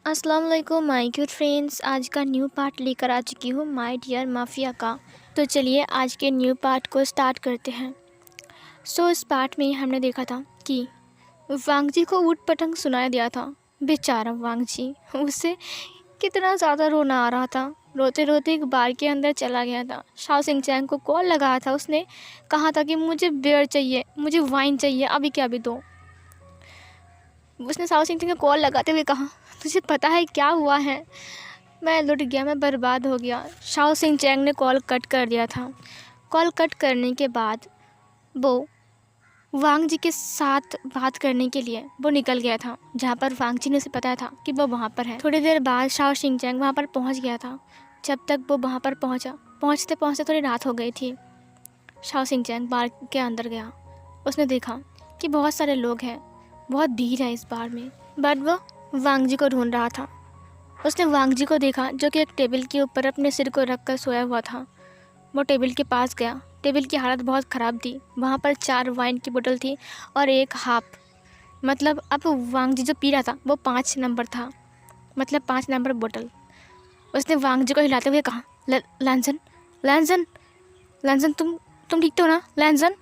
अस्सलाम वालेकुम my good friends. आज का न्यू पार्ट लेकर आ चुकी हूँ माय डियर माफिया का। तो चलिए आज के न्यू पार्ट को स्टार्ट करते हैं। इस पार्ट में हमने देखा था कि वांग जी को ऊट पटंग सुनाया दिया था। बेचारा वांग जी, उससे कितना ज़्यादा रोना आ रहा था। रोते रोते एक बार के अंदर चला गया था। शाओ सिंह चैंग को कॉल लगाया था। उसने कहा था कि मुझे बियर चाहिए, मुझे वाइन चाहिए, अभी क्या अभी दो। उसने शाओ सिंह चैंग को कॉल लगाते हुए कहा, तुझे पता है क्या हुआ है? मैं लुट गया, मैं बर्बाद हो गया। शाओ सिंह चैंग ने कॉल कट कर दिया था। कॉल कट करने के बाद वो वांग जी के साथ बात करने के लिए वो निकल गया था, जहाँ पर वांग जी ने उसे पता था कि वो वहाँ पर है। थोड़ी देर बाद शाओ सिंह चैंग वहाँ पर पहुँच गया था। जब तक वो वहाँ पर पहुँचते पहुँचते थोड़ी रात हो गई थी। शाओ सिंह चैंग बार के अंदर गया। उसने देखा कि बहुत सारे लोग हैं, बहुत भीड़ है इस बार में। बट वो वांग जी को ढूंढ रहा था। उसने वांग जी को देखा जो कि एक टेबल के ऊपर अपने सिर को रख कर सोया हुआ था। वो टेबल के पास गया। टेबल की हालत बहुत ख़राब थी। वहाँ पर 4 वाइन की बोतल थी और एक हाफ, मतलब अब वांग जी जो पी रहा था वो 5 नंबर था, मतलब 5 नंबर बोतल। उसने वांग जी को हिलाते हुए कहा, लैंसन लैंसन लैंसन, तुम ठीक तो ना लैंसन?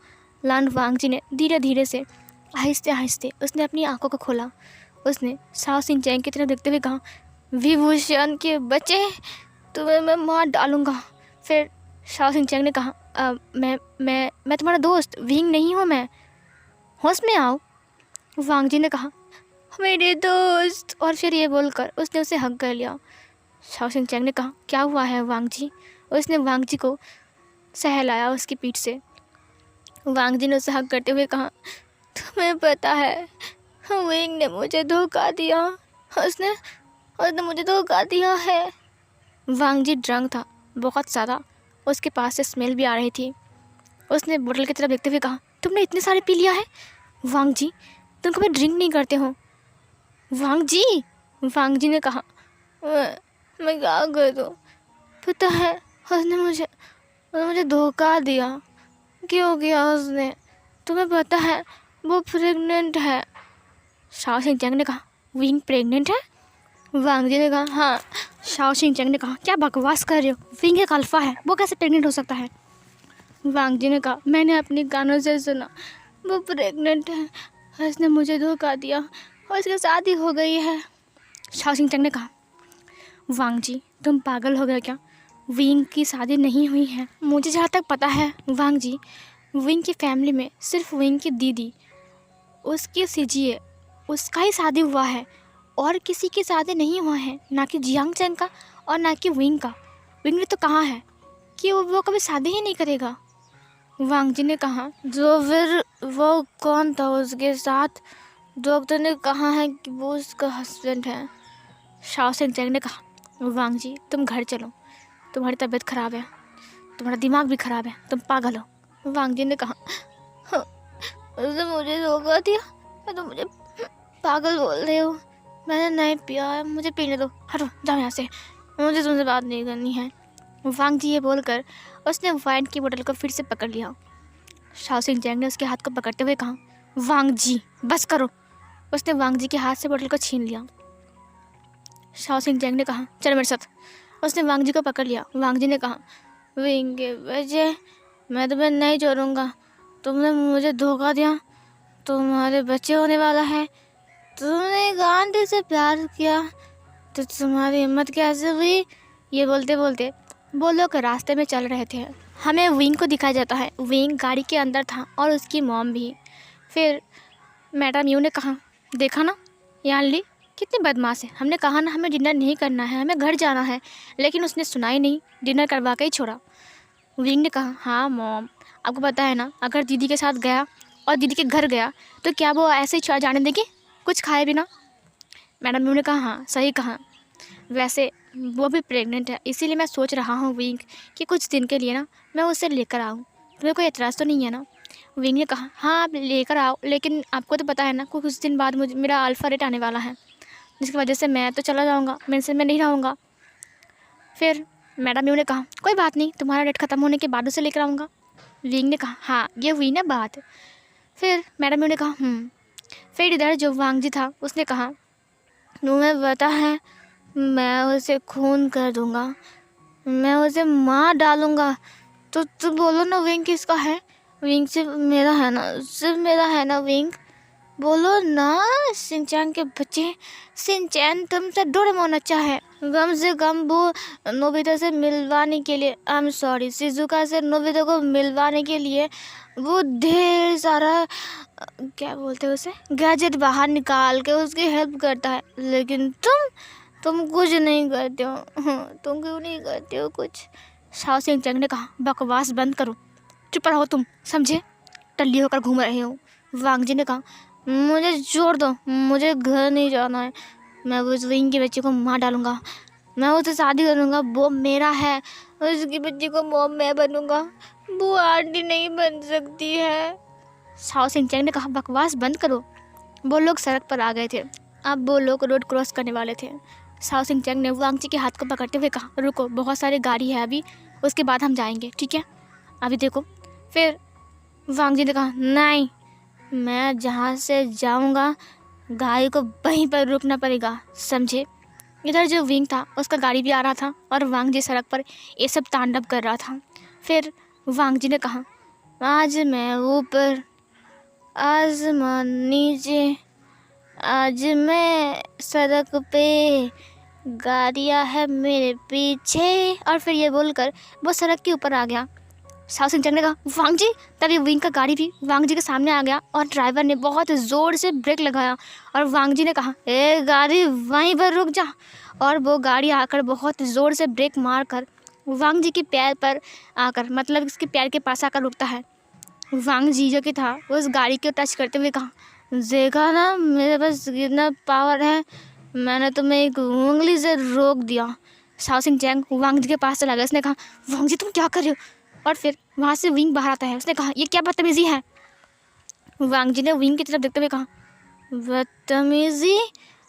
वांग जी ने धीरे धीरे से आहिस्ते आहिस्ते उसने अपनी आंखों को खोला। उसने शाओ सिंह चैंग की तरफ देखते हुए कहा, विभूषण के बच्चे, तुम्हें मैं मार डालूंगा। फिर शाओ सिंह चैंग ने कहा, मैं तुम्हारा दोस्त विंग नहीं हूँ, मैं होश में आओ। वांग जी ने कहा, मेरे दोस्त, और फिर ये बोलकर उसने उसे हग कर लिया। शाओ सिंह चैंग ने कहा, क्या हुआ है वांग जी? उसने वांग जी को सहलाया उसकी पीठ से। वांग जी ने उसे हग करते हुए कहा, तुम्हें पता है विंग ने मुझे धोखा दिया, उसने मुझे धोखा दिया है। वांग जी ड्रंक था बहुत ज़्यादा, उसके पास से स्मेल भी आ रही थी। उसने बोतल की तरफ देखते हुए कहा, तुमने इतने सारे पी लिया है वांग जी? तुम कभी ड्रिंक नहीं करते हो वांग जी? वांग जी ने कहा, मैं क्या करूं, पता है उसने मुझे धोखा दिया। क्यों किया उसने? तुम्हें पता है वो प्रेग्नेंट है। शाओ सिंह चैंग ने कहा, विंग प्रेग्नेंट है? वांग जी ने कहा, हाँ। शाओ सिंह चैंग ने कहा, क्या बकवास कर रहे हो, विंग एक अल्फा है, वो कैसे प्रेग्नेंट हो सकता है? वांग जी ने कहा, मैंने अपने कानों से सुना, वो प्रेग्नेंट है, उसने मुझे धोखा दिया और उसकी शादी हो गई है। शाओ सिंह चैंग ने कहा, वांग जी तुम पागल हो गए क्या? विंग की शादी नहीं हुई है। मुझे जहाँ तक पता है वांग जी, विंग की फैमिली में सिर्फ विंग की दीदी, उसकी सीजिए, उसका ही शादी हुआ है और किसी की शादी नहीं हुआ है, ना कि जियांग चैंग का और ना कि विंग का। विंग ने तो कहा है कि वो कभी शादी ही नहीं करेगा। वांग जी ने कहा, जो फिर वो कौन था उसके साथ? डॉक्टर ने कहा है कि वो उसका हस्बैंड है। शाओ सिंह चैंग ने कहा, वांग जी तुम घर चलो, तुम्हारी तबीयत ख़राब है, तुम्हारा दिमाग भी ख़राब है, तुम पागल हो। वांग जी ने कहा, हाँ, उसने मुझे धोखा दिया, मैं तो मुझे पागल बोल रहे हो, मैंने नहीं पिया है, मुझे पीने दो, हटो जाओ यहाँ से, मुझे तुमसे बात नहीं करनी है। वांग जी ये बोलकर उसने वाइन की बोतल को फिर से पकड़ लिया। शाओ सिंह चैंग ने उसके हाथ को पकड़ते हुए कहा, वांग जी बस करो। उसने वांग जी के हाथ से बोतल को छीन लिया। शाओ सिंह चैंग ने कहा, चल मेरे साथ। उसने वांग जी को पकड़ लिया। वांग जी ने कहा, विंग के बच्चे, मैं तुम्हें नहीं छोड़ूंगा, तुमने मुझे धोखा दिया, तुम्हारे बच्चे होने वाला है, तुमने एक आंटी से प्यार किया तो तुम्हारी हिम्मत कैसे हुई? ये बोलते बोलते वो लोग रास्ते में चल रहे थे। हमें विंग को दिखाया जाता है। विंग गाड़ी के अंदर था और उसकी मॉम भी। फिर मैडम यू ने कहा, देखा ना यान ली कितनी बदमाश है, हमने कहा ना हमें डिनर नहीं करना है, हमें घर जाना है, लेकिन उसने सुना ही नहीं, डिनर करवा के ही छोड़ा। विंग ने कहा, हाँ मॉम, आपको पता है ना, अगर दीदी के साथ गया और दीदी के घर गया तो क्या वो ऐसे ही जाने देगी कुछ खाए बिना? मैडम ने कहा, हाँ सही कहा, वैसे वो भी प्रेग्नेंट है, इसीलिए मैं सोच रहा हूँ विंग कि कुछ दिन के लिए ना मैं उसे लेकर आऊँ, तुम्हें कोई एतराज़ तो नहीं है ना? विंग ने कहा, हाँ आप लेकर आओ, लेकिन आपको तो पता है ना कुछ दिन बाद मुझे मेरा अल्फ़ा रेट आने वाला है, जिसकी वजह से मैं तो चला जाऊँगा, मैं नहीं रहूँगा। फिर मैडम ने कहा, कोई बात नहीं, तुम्हारा रेट ख़त्म होने के बाद उसे लेकर आऊँगा। विंग ने कहा, हाँ ये हुई ना बात। फिर मैडम ने कहा, फिर इधर जो वांग जी था उसने कहा, तुम्हें पता है मैं उसे खून कर दूंगा, मैं उसे मार डालूंगा। तो तुम बोलो ना विंग किसका है? विंग सिर्फ मेरा है ना, सिर्फ मेरा है ना विंग। बोलो ना सिंचैन के बच्चे। सिंचैन तुमसे डोरेमोन अच्छा है, कम से कम वो नोबिता से मिलवाने के लिए, आई एम सॉरी, शिजुका से नोबिता को मिलवाने के लिए वो ढेर सारा क्या बोलते हैं उसे, गैजेट बाहर निकाल के उसकी हेल्प करता है। लेकिन तुम कुछ नहीं करते हो। तुम क्यों नहीं करते हो कुछ? शाओ सिंचैन ने कहा, बकवास बंद करो, चुप रहो तुम, समझे? टल्ली होकर घूम रहे हो। वांग जी ने कहा, मुझे छोड़ दो, मुझे घर नहीं जाना है। मैं उस विंग के बच्चे को मार डालूंगा, मैं उससे शादी करूंगा, वो मेरा है। उसकी बच्ची को मॉम मैं बनूंगा, वो आंटी नहीं बन सकती है। शाओ सिंचैन ने कहा, बकवास बंद करो। वो लोग सड़क पर आ गए थे। अब वो लोग रोड क्रॉस करने वाले थे। शाओ सिंचैन ने वांग जी के हाथ को पकड़ते हुए कहा, रुको, बहुत सारी गाड़ी है अभी, उसके बाद हम जाएंगे, ठीक है? अभी देखो। फिर वांग जी ने कहा, नहीं, मैं जहाँ से जाऊँगा गाड़ी को वहीं पर रुकना पड़ेगा, समझे? इधर जो विंग था उसका गाड़ी भी आ रहा था और वांग जी सड़क पर ये सब तांडव कर रहा था। फिर वांग जी ने कहा, आज मैं ऊपर, आज मैं नीचे, आज मैं सड़क पे, गाड़ियाँ है मेरे पीछे। और फिर ये बोलकर वो सड़क के ऊपर आ गया। शाओ सिंचैन ने कहा, वांग जी। तभी विंग का गाड़ी भी वांग जी के सामने आ गया और ड्राइवर ने बहुत ज़ोर से ब्रेक लगाया और वांग जी ने कहा, ए गाड़ी वहीं पर रुक जा। और वो गाड़ी आकर बहुत ज़ोर से ब्रेक मारकर वांग जी के पैर पर आकर, मतलब इसके पैर के पास आकर रुकता है। वांग जी जो कि था उस गाड़ी को टच करते हुए कहा, देखा ना मेरे पास कितना पावर है, मैंने तुम्हें एक उंगली से रोक दिया। शाओ सिंचैन वांग जी के पास चला गया। उसने कहा, वांग जी तुम क्या कर रहे हो? और फिर वहाँ से विंग बाहर आता है। उसने कहा, ये क्या बदतमीज़ी है? वांग जी ने विंग की तरफ देखते हुए कहा, बदतमीज़ी?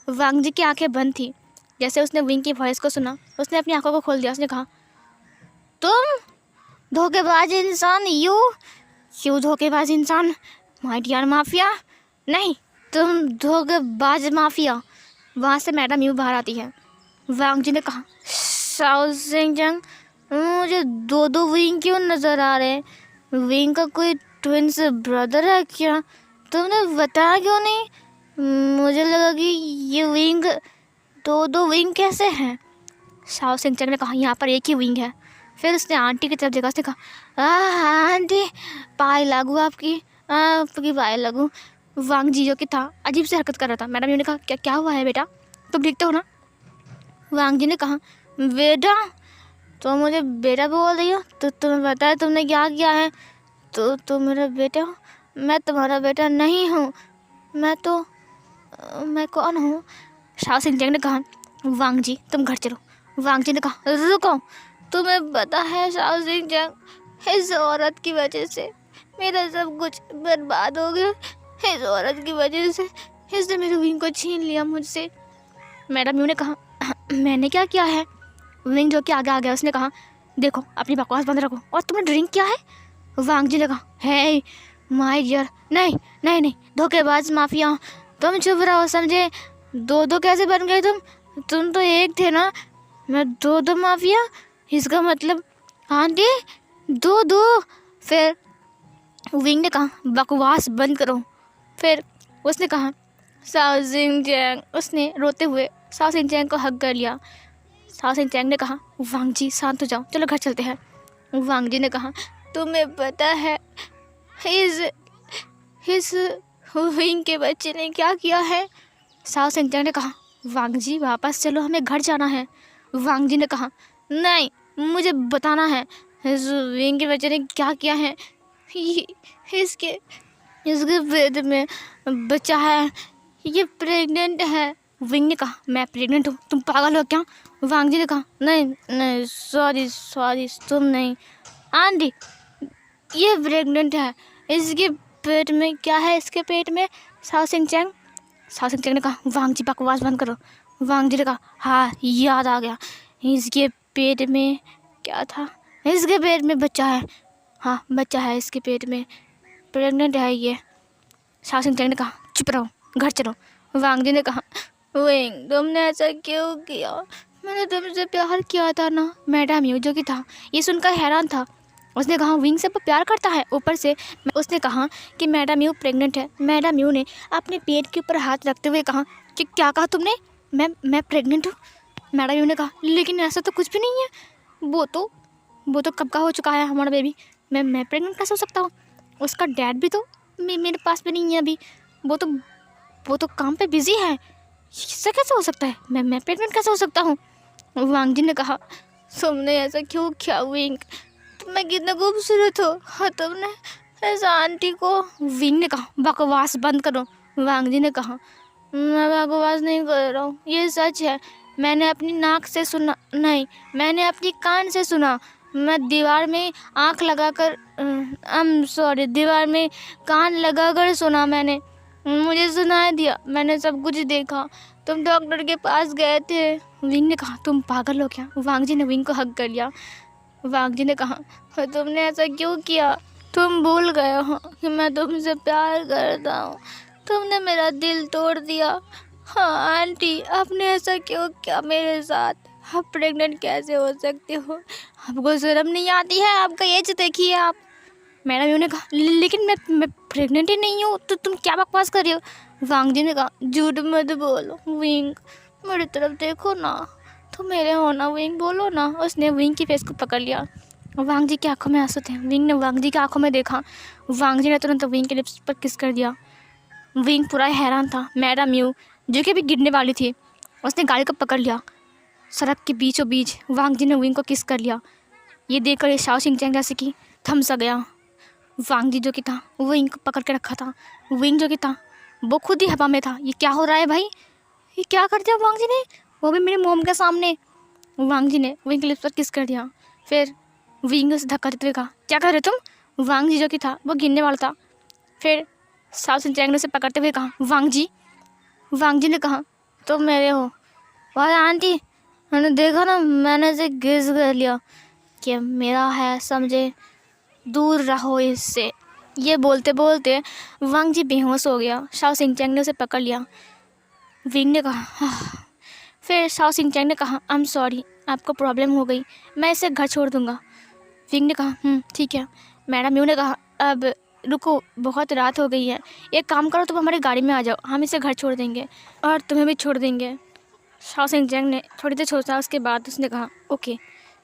वांग जी की आंखें बंद थी। जैसे उसने विंग की वॉइस को सुना उसने अपनी आंखों को खोल दिया। उसने कहा, तुम धोखेबाज इंसान, यू धोखेबाज इंसान, माय डियर माफिया, नहीं, तुम धोखेबाज माफिया। वहाँ से मैडम यू बाहर आती है। वांग जी ने कहा, शाओ सिंचैन, मुझे दो विंग क्यों नज़र आ रहे हैं? विंग का कोई ट्विंस ब्रदर है क्या? तुमने बताया क्यों नहीं? मुझे लगा कि ये विंग दो विंग कैसे हैं? शाओ सिंचैन ने कहा, यहाँ पर एक ही विंग है। फिर उसने आंटी की तरफ देखा। उसने कहा, आंटी, पाए लागू आपकी पाए लागू। वांग जी जो कि था अजीब से हरकत कर रहा था। मैडम ने कहा, क्या हुआ है बेटा, तुम दिखते हो ना? वांग जी ने कहा, बेटा, तो मुझे बेटा बोल रही हो? तो तुम्हें पता है तुमने क्या किया है? तो तुम मेरा बेटा हो? मैं तुम्हारा बेटा नहीं हूँ। मैं कौन हूँ? शाओ सिंचैन ने कहा, वांग जी तुम घर चलो। वांग जी ने कहा, रुको, तुम्हें पता है शाओ सिंचैन, इस औरत की वजह से मेरा सब कुछ बर्बाद हो गया। इस औरत की वजह से इसने मेरे विंग को छीन लिया मुझसे। मैडम यू ने कहा, मैंने क्या किया है? विंग जो कि आगे आ गया। उसने कहा, देखो अपनी बकवास बंद रखो, और तुमने ड्रिंक किया है? वांग जी ने कहा, हे माय डियर, नहीं नहीं नहीं, धोखेबाज माफिया, तुम चुप रहो, समझे? दो कैसे बन गए तुम तो एक थे ना। मैं दो माफिया, इसका मतलब आंटी दो। फिर विंग ने कहा, बकवास बंद करो। फिर उसने कहा, शाओ सिंचैन, उसने रोते हुए शाओ सिंचैन को हग कर लिया। शाओ सिंचैन ने कहा, वांग जी शांत हो जाओ, चलो घर चलते हैं। वांग जी ने कहा, तुम्हें पता है इस विंग के बच्चे ने क्या किया है? शाओ सिंचैन ने कहा, वांग जी वापस चलो, हमें घर जाना है। वांग जी ने कहा, नहीं, मुझे बताना है इस विंग के बच्चे ने क्या किया है। इसके पेट में बच्चा है, ये प्रेग्नेंट है। विंग ने कहा, मैं प्रेग्नेंट हूँ? तुम पागल हो क्या? वांग जी ने कहा, नहीं नहीं, सॉरी, तुम नहीं, आंटी ये प्रेग्नेंट है। इसके पेट में क्या है? इसके पेट में? शाओ सिंचैन ने कहा, वांग जी बकवास बंद करो। वांग जी ने कहा, हाँ याद आ गया, इसके पेट में क्या था? इसके पेट में बच्चा है। हाँ बच्चा है इसके पेट में, प्रेग्नेंट है ये। शाओ सिंचैन ने कहा, चुप रहो, घर चलो। वांग जी ने कहा, विंग तुमने ऐसा क्यों किया? मैंने तुमसे प्यार किया था ना। मैडम यू जो कि था ये सुनकर हैरान था। उसने कहा विंग से प्यार करता है? ऊपर से उसने कहा कि मैडम यू प्रेग्नेंट है। मैडम यू ने अपने पेट के ऊपर हाथ रखते हुए कहा कि क्या कहा तुमने? मैं प्रेग्नेंट हूँ? मैडम यू ने कहा लेकिन ऐसा तो कुछ भी नहीं है। वो तो कब का हो चुका है हमारा बेबी। मैं प्रेग्नेंट कैसे हो सकता हूँ? उसका डैड भी तो मेरे पास भी नहीं है अभी। वो तो काम पे बिजी है। इससे कैसे हो सकता है? मैं प्रेग्नेंट कैसे हो सकता हूँ? वांग जी ने कहा तुमने ऐसा क्यों किया विंग? तुम्हें कितना खूबसूरत हो। हाँ तुमने ऐसा आंटी को। विंग ने कहा बकवास बंद करो। वांग जी ने कहा मैं बकवास नहीं कर रहा हूँ, ये सच है। मैंने अपनी नाक से सुना नहीं, मैंने अपनी कान से सुना। मैं दीवार में आँख लगाकर सॉरी दीवार में कान लगाकर सुना। मैंने मुझे सुनाई दिया, मैंने सब कुछ देखा। तुम डॉक्टर के पास गए थे। विंग ने कहा तुम पागल हो क्या? वांग जी ने विंग को हग कर लिया। वांग जी ने कहा तुमने ऐसा क्यों किया? तुम भूल गए हो कि मैं तुमसे प्यार करता हूँ। तुमने मेरा दिल तोड़ दिया। हाँ आंटी आपने ऐसा क्यों किया मेरे साथ? आप प्रेग्नेंट कैसे हो सकते हो? आपको शर्म नहीं आती है? आपका एज देखिए आप। मैडम यू ने कहा लेकिन मैं प्रेग्नेंट ही नहीं हूँ, तो तुम क्या बकवास कर रही हो? वांग जी ने कहा झूठ मत बोलो विंग, मेरी तरफ देखो ना, तो मेरे हो ना विंग, बोलो ना। उसने विंग की फेस को पकड़ लिया। वांग जी की आंखों में आंसू थे। विंग ने वांग जी की आंखों में देखा। वांग जी ने तुरंत विंग के लिप्स पर किस कर दिया। विंग पूरा हैरान था। मैडम यू जो कि अभी गिरने वाली थी, उसने गाड़ी को पकड़ लिया। सड़क के बीचों बीच वांग जी ने विंग को किस कर लिया। ये देखकर ये शाओ सिंह जैसे कि थम सा गया। वांग जी जो कि था वो विंग को पकड़ के रखा था। विंग जो कि था वो खुद ही हवा में था। ये क्या हो रहा है भाई? ये क्या कर दिया वांग जी ने? वो भी मेरे मोम के सामने। वांग जी ने विंग के लिप्स पर किस कर दिया। फिर विंग उसे धक्का देते हुए कहा क्या कर रहे तुम? वांग जी जो कि था वो गिरने वाला था। फिर शाओ सिंह ने उसे पकड़ते हुए कहा वांग जी। वांग जी ने कहा तुम मेरे हो? और आंटी मैंने देखा ना, मैंने इसे गेस कर लिया कि मेरा है, समझे, दूर रहो इससे। ये बोलते बोलते वांग जी बेहोश हो गया। शाओ सिंह ने उसे पकड़ लिया। विंग ने कहा हाँ। फिर शाओ सिंह ने कहा आई एम सॉरी, आपको प्रॉब्लम हो गई, मैं इसे घर छोड़ दूँगा। विंग ने कहा ठीक है। मैडम यू ने कहा अब रुको, बहुत रात हो गई है, एक काम करो तुम हमारी गाड़ी में आ जाओ, हम इसे घर छोड़ देंगे और तुम्हें भी छोड़ देंगे। शाओ सिंह ने थोड़ी देर सोचा, उसके बाद उसने कहा ओके।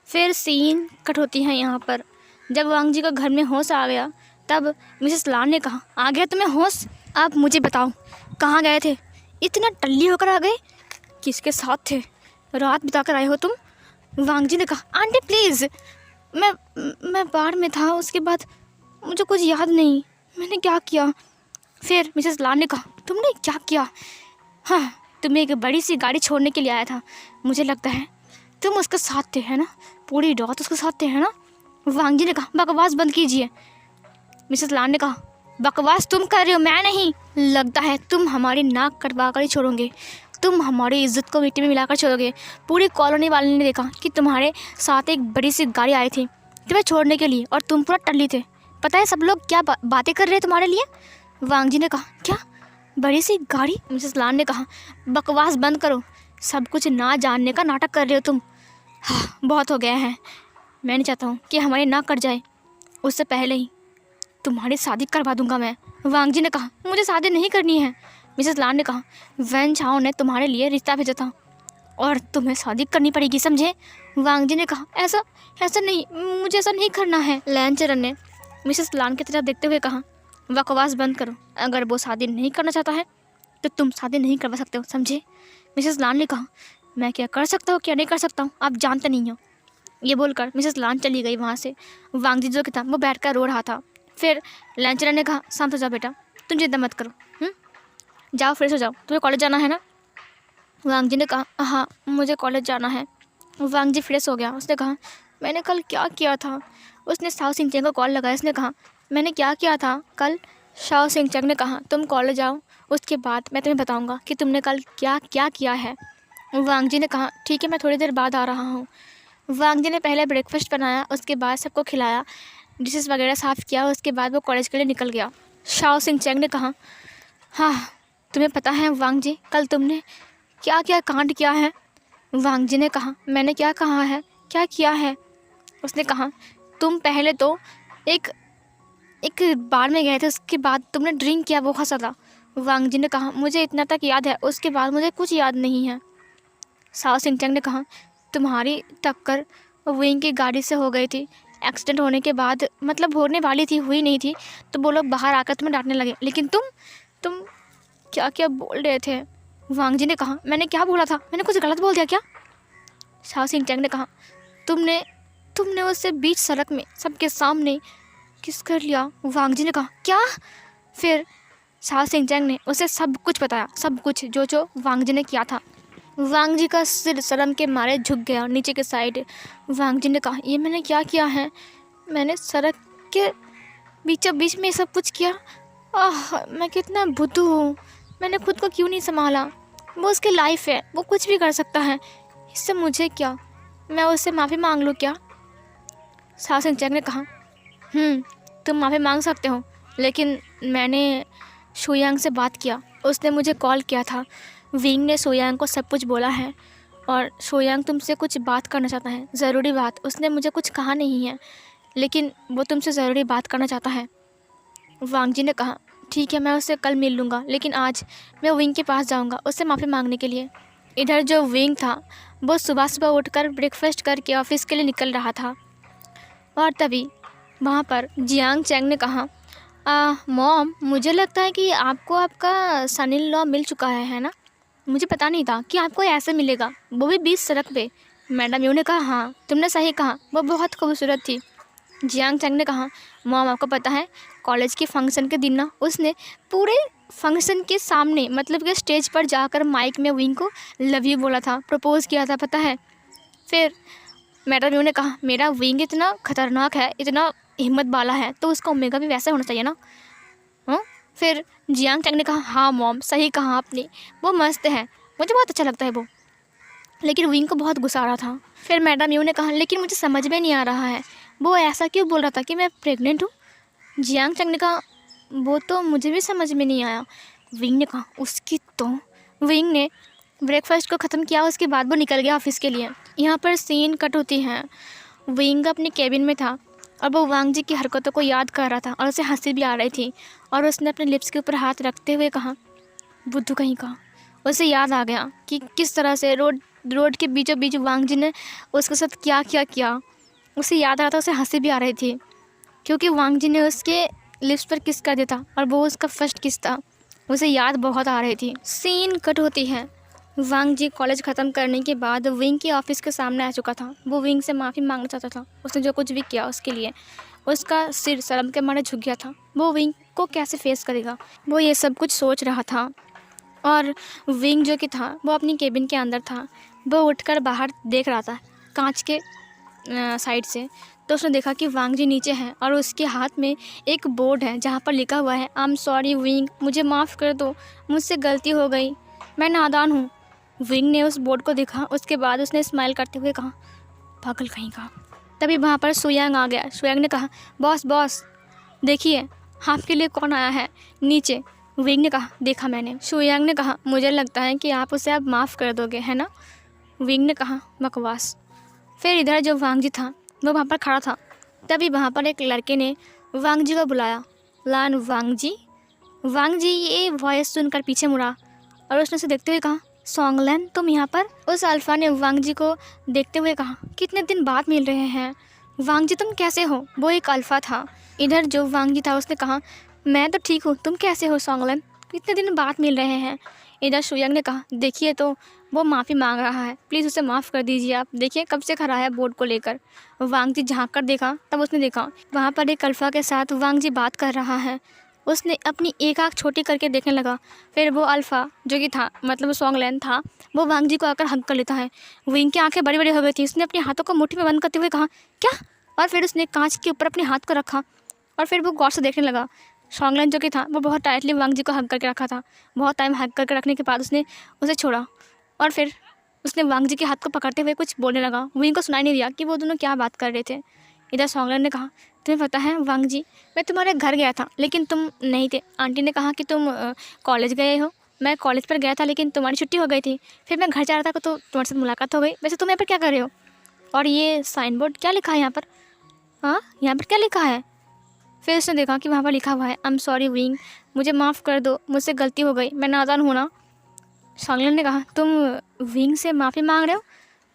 फिर सीन कट होती है यहाँ पर। जब वांग जी को घर में होश आ गया तब मिसेस लान ने कहा आ गया तुम्हें होश? आप मुझे बताओ कहाँ गए थे? इतना टल्ली होकर आ गए? किसके साथ थे? रात बिता कर आए हो तुम? वांग जी ने कहा आंटी प्लीज़, मैं बाहर में था, उसके बाद मुझे कुछ याद नहीं मैंने क्या किया। फिर मिसेस लान ने कहा तुमने क्या किया? हाँ तुम्हें एक बड़ी सी गाड़ी छोड़ने के लिए आया था, मुझे लगता है तुम उसके साथ थे, है ना? पूरी रात उसके साथ थे, है ना? वांग जी ने कहा बकवास बंद कीजिए। मिसेस लान ने कहा बकवास तुम कर रहे हो, मैं नहीं। लगता है तुम हमारी नाक कटवा कर ही छोड़ोगे, तुम हमारी इज्जत को मिट्टी में मिलाकर छोड़ोगे। पूरी कॉलोनी वाले ने देखा कि तुम्हारे साथ एक बड़ी सी गाड़ी आई थी तुम्हें छोड़ने के लिए और तुम पूरा टल्ली थे। पता है सब लोग क्या बातें कर रहे हैं तुम्हारे लिए? वांग जी ने कहा क्या बड़ी सी गाड़ी? मिसेस लान ने कहा बकवास बंद करो, सब कुछ ना जानने का नाटक कर रहे हो तुम। हाँ बहुत हो गया है, मैं नहीं चाहता हूँ कि हमारी नाक कट जाए, उससे पहले ही तुम्हारी शादी करवा दूंगा मैं। वांग जी ने कहा मुझे शादी नहीं करनी है। मिसेस लान ने कहा वैन चाओ ने तुम्हारे लिए रिश्ता भेजा था और तुम्हें शादी करनी पड़ेगी, समझे? वांग जी ने कहा ऐसा ऐसा नहीं, मुझे ऐसा नहीं करना है। लैन चरण ने मिसेस लान की तरफ देखते हुए कहा बकवास बंद करो, अगर वो शादी नहीं करना चाहता है तो तुम शादी नहीं करवा सकते हो, समझे? मिसेस लान ने कहा मैं क्या कर सकता हूँ क्या नहीं कर सकता हूँ, आप जानते नहीं हो। ये बोलकर मिसेस लान चली गई वहाँ से। वांग जी जो कि था वो बैठ कर रो रहा था। फिर लंचर ने कहा शांत हो जाओ बेटा, तुम चिंता मत करो, जाओ फ्रेश हो जाओ, तुम्हें कॉलेज जाना है ना? वांग जी ने कहा हाँ मुझे कॉलेज जाना है। वांग जी फ्रेश हो गया। उसने कहा मैंने कल क्या किया था? उसने शाओ सिंह को कॉल लगाया। उसने कहा मैंने क्या किया था कल? शाओ सिंह ने कहा तुम कॉलेज आओ, उसके बाद मैं तुम्हें बताऊंगा कि तुमने कल क्या क्या किया है। वांग जी ने कहा ठीक है मैं थोड़ी देर बाद आ रहा हूँ। वांग जी ने पहले ब्रेकफास्ट बनाया, उसके बाद सबको खिलाया, डिशेस वगैरह साफ़ किया, उसके बाद वो कॉलेज के लिए निकल गया। शाओ सिंह ने कहा हाँ तुम्हें पता है वांग जी कल तुमने क्या क्या कांड किया है? वांग जी ने कहा, मैंने क्या कहा है, क्या किया है? उसने कहा, तुम पहले तो एक एक बार में गए थे, उसके बाद तुमने ड्रिंक किया बहुत ज़्यादा। वांग जी ने कहा, मुझे इतना तक याद है, उसके बाद मुझे कुछ याद नहीं है। साओ सिंह ने कहा, तुम्हारी टक्कर विंग की गाड़ी से हो गई थी। एक्सीडेंट होने के बाद, मतलब होने वाली थी, हुई नहीं थी, तो वो लोग बाहर आकर तुम्हें डांटने लगे, लेकिन तुम क्या क्या बोल रहे थे? वांग जी ने कहा, मैंने क्या बोला था? मैंने कुछ गलत बोल दिया क्या? साओ सिंह ने कहा, तुमने उससे बीच सड़क में सबके सामने किस कर लिया। वांग जी ने कहा, क्या? फिर साओ सिंह ने उसे सब कुछ बताया, सब कुछ जो वांग जी ने किया था। वांग जी का सिर शर्म के मारे झुक गया नीचे के साइड। वांग जी ने कहा, ये मैंने क्या किया है? मैंने सड़क के बीचों बीच में सब कुछ किया। मैं कितना बुद्धू हूँ, मैंने खुद को क्यों नहीं संभाला। वो उसकी लाइफ है, वो कुछ भी कर सकता है, इससे मुझे क्या? मैं उससे माफ़ी मांग लूँ क्या? साओ सिंह ने कहा, तुम माफ़ी मांग सकते हो, लेकिन मैंने शुयांग से बात किया, उसने मुझे कॉल किया था। विंग ने शुयांग को सब कुछ बोला है और शुयांग तुमसे कुछ बात करना चाहता है, ज़रूरी बात। उसने मुझे कुछ कहा नहीं है, लेकिन वो तुमसे ज़रूरी बात करना चाहता है। वांग जी ने कहा, ठीक है, मैं उससे कल मिल लूँगा, लेकिन आज मैं विंग के पास जाऊँगा उससे माफ़ी मांगने के लिए। इधर जो विंग था वो सुबह सुबह उठकर ब्रेकफास्ट करके ऑफिस के लिए निकल रहा था, और तभी वहाँ पर जियांग चैंग ने कहा, मॉम, मुझे लगता है कि आपको आपका सन इन लॉ मिल चुका है ना? मुझे पता नहीं था कि आपको ऐसे मिलेगा, वो भी बीच सड़क पे। मैडम यू ने कहा, हाँ तुमने सही कहा, वो बहुत खूबसूरत थी। जियांग चैंग ने कहा, मॉम आपको पता है, कॉलेज के फंक्शन के दिन ना उसने पूरे फंक्शन के सामने, मतलब कि स्टेज पर जाकर माइक में विंग को लव यू बोला था, प्रपोज किया था, पता है? फिर मैडम यू ने कहा, मेरा विंग इतना खतरनाक है, इतना हिम्मत वाला है, तो उसका ओमेगा भी वैसा होना चाहिए ना। फिर जियांग चैंग ने कहा, हाँ मॉम सही कहा आपने, वो मस्त है, मुझे बहुत अच्छा लगता है वो, लेकिन विंग को बहुत गुस्सा आ रहा था। फिर मैडम यू ने कहा, लेकिन मुझे समझ में नहीं आ रहा है, वो ऐसा क्यों बोल रहा था कि मैं प्रेग्नेंट हूँ? जियांग चैंग ने कहा, वो तो मुझे भी समझ में नहीं आया। विंग ने कहा, उसकी तो। विंग ने ब्रेकफास्ट को ख़त्म किया, उसके बाद वो निकल गया ऑफिस के लिए। यहाँ पर सीन कट होती है। विंग अपने केबिन में था और वो वांग जी की हरकतों को याद कर रहा था और उसे हंसी भी आ रही थी, और उसने अपने लिप्स के ऊपर हाथ रखते हुए कहा, बुद्धू कहीं का। उसे याद आ गया कि किस तरह से रोड के बीचों बीच वांग जी ने उसके साथ क्या क्या किया। उसे याद आ रहा था, उसे हंसी भी आ रही थी, क्योंकि वांग जी ने उसके लिप्स पर किस कर दिया था और वो उसका फर्स्ट किस था। उसे याद बहुत आ रही थी। सीन कट होती है। वांग जी कॉलेज ख़त्म करने के बाद विंग के ऑफिस के सामने आ चुका था। वो विंग से माफ़ी मांगना चाहता था, उसने जो कुछ भी किया उसके लिए। उसका सिर शर्म के मारे झुक गया था। वो विंग को कैसे फेस करेगा, वो ये सब कुछ सोच रहा था। और विंग जो कि था वो अपनी केबिन के अंदर था। वो उठकर बाहर देख रहा था कांच के साइड से, तो उसने देखा कि वांग जी नीचे हैं और उसके हाथ में एक बोर्ड है जहाँ पर लिखा हुआ है, आई एम सॉरी विंग, मुझे माफ़ कर दो, मुझसे गलती हो गई, मैं नादान हूँ। विंग ने उस बोर्ड को देखा, उसके बाद उसने स्माइल करते हुए कहा, पागल कहीं का। तभी वहाँ पर शुयांग आ गया। शुयांग ने कहा, बॉस देखिए आपके लिए कौन आया है नीचे। विंग ने कहा, देखा मैंने। शुयांग ने कहा, मुझे लगता है कि आप उसे अब माफ़ कर दोगे, है ना? विंग ने कहा, बकवास। फिर इधर जो वांग जी था वो वहाँ पर खड़ा था। तभी वहाँ पर एक लड़के ने वांग जी को बुलाया, लान वांग जी। वांग जी ये वॉइस सुनकर पीछे मुड़ा और उसने उसे देखते हुए कहा, सॉन्गलैन तुम यहाँ पर? उस अल्फ़ा ने वांग जी को देखते हुए कहा, कितने दिन बाद मिल रहे हैं वांग जी, तुम कैसे हो? वो एक अल्फ़ा था। इधर जो वांग जी था उसने कहा, मैं तो ठीक हूँ, तुम कैसे हो सॉन्गलैन? कितने दिन बाद मिल रहे हैं। इधर शुयांग ने कहा, देखिए तो वो माफ़ी मांग रहा है, प्लीज़ उसे माफ़ कर दीजिए आप, देखिए कब से खड़ा है बोर्ड को लेकर। वांग जी झाँक कर देखा, तब उसने देखा वहाँ पर एक अल्फ़ा के साथ वांग जी बात कर रहा है। उसने अपनी एक आँख छोटी करके देखने लगा। फिर वो अल्फ़ा जो कि था, मतलब सॉन्गलैन था, वो वांग जी को आकर हग कर लेता है। विंग की आंखें बड़ी बड़ी हो गई थी। उसने अपने हाथों को मुट्ठी में बंद करते हुए कहा, क्या? और फिर उसने कांच के ऊपर अपने हाथ को रखा और फिर वो गौर से देखने लगा। सॉन्गलैन जो कि था वो बहुत टाइटली वांग जी को हग करके रखा था। बहुत टाइम हग करके रखने के बाद उसने उसे छोड़ा और फिर उसने वांग जी के हाथ को पकड़ते हुए कुछ बोलने लगा। विंग को सुनाई नहीं दिया कि वो दोनों क्या बात कर रहे थे। इधर सॉन्गलैन ने कहा, तुम्हें पता है वांग जी, मैं तुम्हारे घर गया था लेकिन तुम नहीं थे। आंटी ने कहा कि तुम कॉलेज गए हो, मैं कॉलेज पर गया था लेकिन तुम्हारी छुट्टी हो गई थी, फिर मैं घर जा रहा था तो तुम्हारे साथ मुलाकात हो गई। वैसे तुम यहाँ पर क्या कर रहे हो? और ये साइन बोर्ड क्या लिखा है यहाँ पर? हाँ, यहाँ पर क्या लिखा है? फिर उसने देखा कि वहाँ पर लिखा हुआ है आई एम सॉरी विंग, मुझे माफ़ कर दो, मुझसे गलती हो गई, मैं नादान हूँ ना। सॉन्गलैन ने कहा तुम विंग से माफ़ी मांग रहे हो?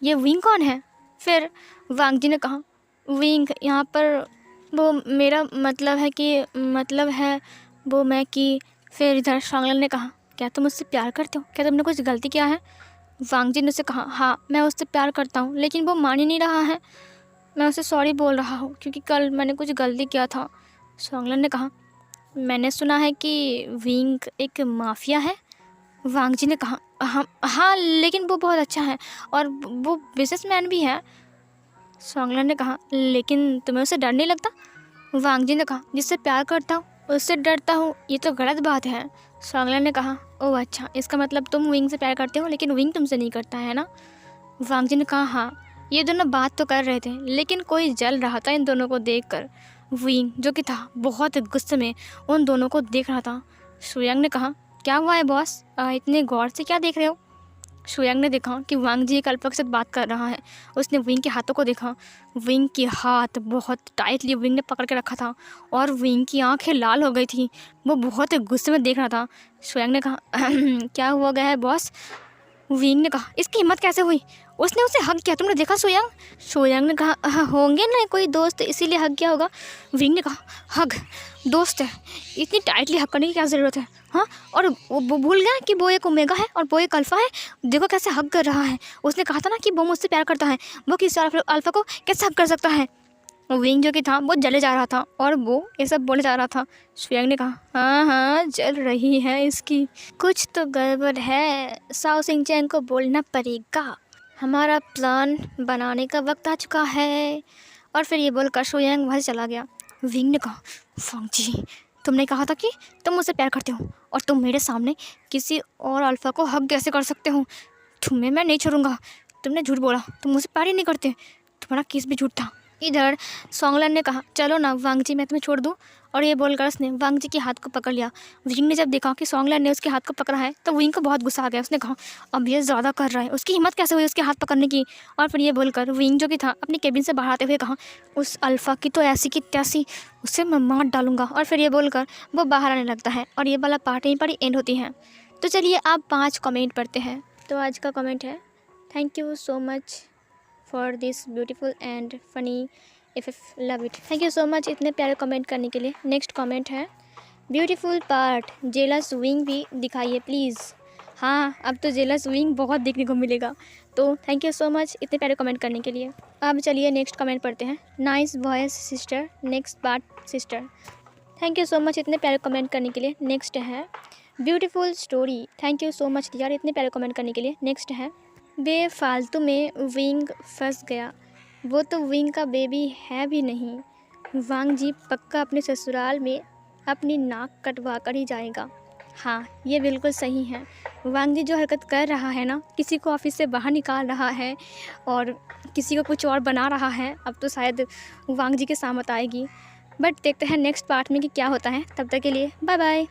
ये विंग कौन है? फिर वांग जी ने कहा विंग यहाँ पर वो मेरा मतलब है वो मैं कि। फिर इधर सॉन्गलैन ने कहा क्या तुम मुझसे प्यार करते हो? क्या तुमने कुछ गलती किया है? वांग जी ने उससे कहा हाँ, मैं उससे प्यार करता हूँ, लेकिन वो मान ही नहीं रहा है। मैं उसे सॉरी बोल रहा हूँ क्योंकि कल मैंने कुछ गलती किया था। सॉन्गलैन ने कहा मैंने सुना है कि विंग एक माफिया है। वांग जी ने कहा हाँ, लेकिन वो बहुत अच्छा है और वो बिजनेसमैन भी है। सॉन्गलैन ने कहा लेकिन तुम्हें उससे डर नहीं लगता? वांग जी ने कहा जिससे प्यार करता हूँ उससे डरता हूँ, ये तो गलत बात है। सॉन्गलैन ने कहा ओह अच्छा, इसका मतलब तुम विंग से प्यार करते हो लेकिन विंग तुमसे नहीं करता है ना? वांग जी ने कहा हाँ। ये दोनों बात तो कर रहे थे लेकिन कोई जल रहा था इन दोनों को देखकर। विंग जो कि था बहुत गुस्से में उन दोनों को देख रहा था। शुयांग ने कहा क्या हुआ है बॉस, इतने गौर से क्या देख रहे हो? शुयांग ने देखा कि वांग जी एक अल्फा के साथ बात कर रहा है। उसने विंग के हाथों को देखा। विंग के हाथ बहुत टाइटली विंग ने पकड़ के रखा था और विंग की आंखें लाल हो गई थी। वो बहुत गुस्से में देख रहा था। शुयांग ने कहा क्या हुआ गया है बॉस? विंग ने कहा इसकी हिम्मत कैसे हुई, उसने उसे हक किया, तुमने देखा शुयांग? शुयांग ने कहा होंगे ना कोई दोस्त इसीलिए हक किया होगा। विंग ने कहा हक? दोस्त है, इतनी टाइटली हक करने की क्या ज़रूरत है? हाँ, और वो भूल गया कि वो एक ओमेगा है और वो एक अल्फ़ा है। देखो कैसे हक कर रहा है। उसने कहा था ना कि वो मुझसे प्यार करता है, वो किसी अल्फ़ा को कैसे हक कर सकता है? विंग जो कि था वो जले जा रहा था और वो ये सब बोले जा रहा था। शुयांग ने कहा हाँ हाँ, जल रही है इसकी, कुछ तो गड़बड़ है, साओ सिंचैन को बोलना पड़ेगा, हमारा प्लान बनाने का वक्त आ चुका है। और फिर ये बोलकर शुयांग वहाँ से चला गया। विंग ने कहा वांग जी, तुमने कहा था कि तुम मुझसे प्यार करते हो और तुम मेरे सामने किसी और अल्फ़ा को हक कैसे कर सकते हो? तुम्हें मैं नहीं छोड़ूंगा। तुमने झूठ बोला, तुम मुझसे प्यार ही नहीं करते, तुम्हारा केस भी झूठ था। इधर सॉन्गलैन ने कहा चलो ना वांग जी, मैं तुम्हें छोड़ दूँ। और ये बोलकर उसने वांग जी के हाथ को पकड़ लिया। विंग ने जब देखा कि सॉन्गलैन ने उसके हाथ को पकड़ा है तो विंग को बहुत गुस्सा आ गया। उसने कहा अब ये ज़्यादा कर रहा है, उसकी हिम्मत कैसे हुई उसके हाथ पकड़ने की? और फिर ये बोलकर विंग जो कि था अपनी केबिन से बाहर आते हुए कहा उस अल्फ़ा की तो ऐसी की तैसी, उससे मैं मार डालूंगा। और फिर ये बोलकर वो बाहर आने लगता है और ये वाला पार्ट यहीं पर ही एंड होती है। तो चलिए आप 5 कमेंट पढ़ते हैं। तो आज का कमेंट है thank you so much for this beautiful and funny if love it. Thank you so much इतने प्यारे कमेंट करने के लिए। नेक्स्ट कमेंट है ब्यूटीफुल पार्ट, जेलस विंग भी दिखाइए प्लीज़। हाँ, अब तो जेलस विंग बहुत देखने को मिलेगा। तो थैंक यू सो मच इतने प्यारे कमेंट करने के लिए। अब चलिए नेक्स्ट कमेंट पढ़ते हैं। Nice voice sister, next part sister. Thank you so much इतने प्यारे कमेंट करने के लिए। नेक्स्ट है beautiful story, thank you so much यार इतने प्यारे कमेंट करने के लिए। नेक्स्ट है बेफालतू में विंग फंस गया, वो तो विंग का बेबी है भी नहीं, वांग जी पक्का अपने ससुराल में अपनी नाक कटवा कर ही जाएगा। हाँ, ये बिल्कुल सही है। वांग जी जो हरकत कर रहा है ना, किसी को ऑफिस से बाहर निकाल रहा है और किसी को कुछ और बना रहा है, अब तो शायद वांग जी के सामत आएगी। बट देखते हैं नेक्स्ट पार्ट में कि क्या होता है। तब तक के लिए बाय बाय।